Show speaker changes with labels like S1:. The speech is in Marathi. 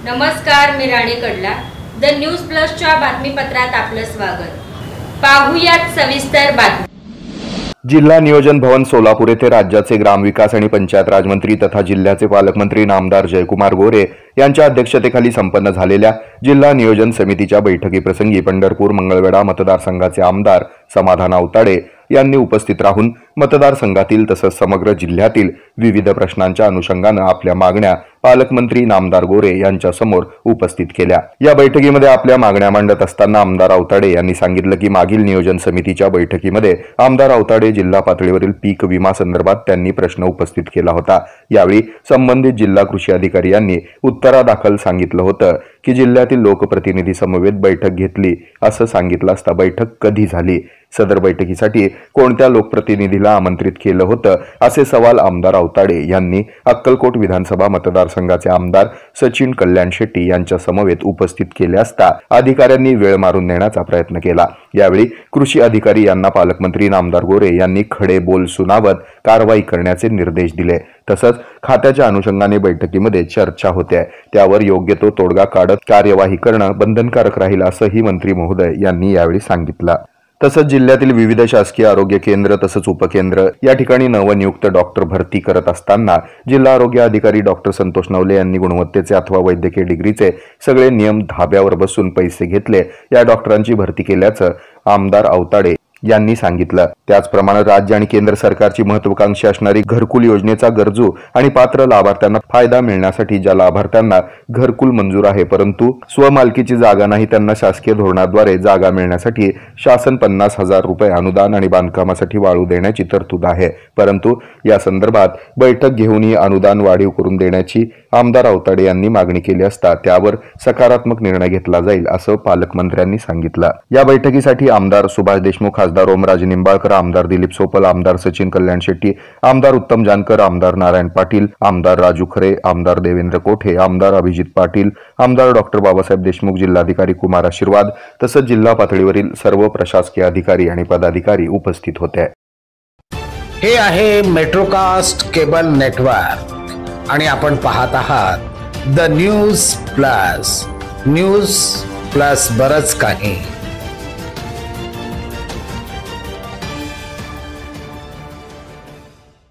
S1: नमस्कार, मी राणी कडला. द न्यूज प्लसच्या बातमीपत्रात आपलं स्वागत. पाहूयात सविस्तर बातमी.
S2: जिल्हा नियोजन भवन सोलापूर येथे राज्याचे ग्रामविकास आणि पंचायत राज मंत्री तथा जिल्ह्याचे पालकमंत्री नामदार जयकुमार गोरे यांच्या अध्यक्षतेखाली संपन्न झालेल्या जिल्हा नियोजन समितीच्या बैठकीप्रसंगी पंढरपूर मंगळवेढा मतदारसंघाचे आमदार समाधान अवताडे यांनी उपस्थित राहून मतदारसंघातील तसंच समग्र जिल्ह्यातील विविध प्रश्नांच्या अनुषंगाने आपल्या मागण्या पालकमंत्री नामदार गोरे यांच्या समोर उपस्थित केल्या। या बैठकीमध्ये आपल्या मागण्या मांडत असताना आमदार अवताडे यांनी सांगितलं की मागील नियोजन समितीच्या बैठकीमध्ये आमदार अवताडे जिल्हा पातळीवरील पीक विमा संदर्भात त्यांनी प्रश्न उपस्थित केला होता। यावेळी संबंधित जिल्हा कृषी अधिकारी यांनी उत्तरादाखल सांगितलं होतं की जिल्ह्यातील लोकप्रतिनिधी समवेत बैठक घेतली असं सांगितलं असता बैठक कधी झाली, सदर बैठकीसाठी कोणत्या लोकप्रतिनिधीला आमंत्रित केलं होतं असे सवाल आमदार अवताडे यांनी अक्कलकोट विधानसभा मतदारसंघाचे आमदार सचिन कल्याण शेट्टी यांच्या समवेत उपस्थित केले असता अधिकाऱ्यांनी वेळ मारून नेण्याचा प्रयत्न केला। यावेळी कृषी अधिकारी यांना पालकमंत्री नामदार गोरे यांनी खडे बोल सुनावत कारवाई करण्याचे निर्देश दिले। तसंच खात्याच्या अनुषंगाने बैठकीमध्ये चर्चा होते, त्यावर योग्य तो तोडगा काढत कार्यवाही करणं बंधनकारक राहील असंही मंत्री महोदय यांनी यावेळी सांगितलं। तसंच जिल्ह्यातील विविध शासकीय आरोग्य केंद्र तसंच उपकेंद्र या ठिकाणी नवनियुक्त डॉक्टर भरती करत असताना जिल्हा आरोग्य अधिकारी डॉक्टर संतोष नवले यांनी गुणवत्तेचे अथवा वैद्यकीय डिग्रीचे सगळे नियम धाब्यावर बसून पैसे घेतले, या डॉक्टरांची भरती केल्याचं आमदार अवताडे यांनी सांगितलं। त्याचप्रमाणे राज्य आणि केंद्र सरकारची महत्त्वाकांक्षी असणारी घरकुल योजनेचा गरजू आणि पात्र लाभार्थ्यांना फायदा मिळण्यासाठी ज्या लाभार्थ्यांना घरकुल मंजूर आहे परंतु स्वमालकीची जागा नाही त्यांना शासकीय धोरणाद्वारे जागा मिळण्यासाठी शासन 50,000 रुपये अनुदान आणि बांधकामासाठी वाळू देण्याची तरतूद आहे, परंतु या संदर्भात बैठक घेऊन ही अनुदान वाढीव करून देण्याची आमदार अवताडे यांनी मागणी केली असता त्यावर सकारात्मक निर्णय घेतला जाईल असं पालकमंत्र्यांनी सांगितलं। या बैठकीसाठी आमदार सुभाष देशमुख, खासदार ओमराजे निंबाळकर, आमदार दिलीप सोपल, आमदार सचिन कल्याण शेट्टी, आमदार उत्तम जानकर, आमदार नारायण पाटील, आमदार राजू खरे, आमदार देवेंद्र कोठे, आमदार अभिजित पाटील, आमदार डॉक्टर बाबासाहेब देशमुख, जिल्हाधिकारी कुमार आशीर्वाद तसंच जिल्हा पातळीवरील सर्व प्रशासकीय अधिकारी आणि पदाधिकारी उपस्थित होते।
S3: हे आहे मेट्रोकास्ट केबल नेटवर्क आणि आपण पाहत आहात द न्यूज प्लस बरच काही।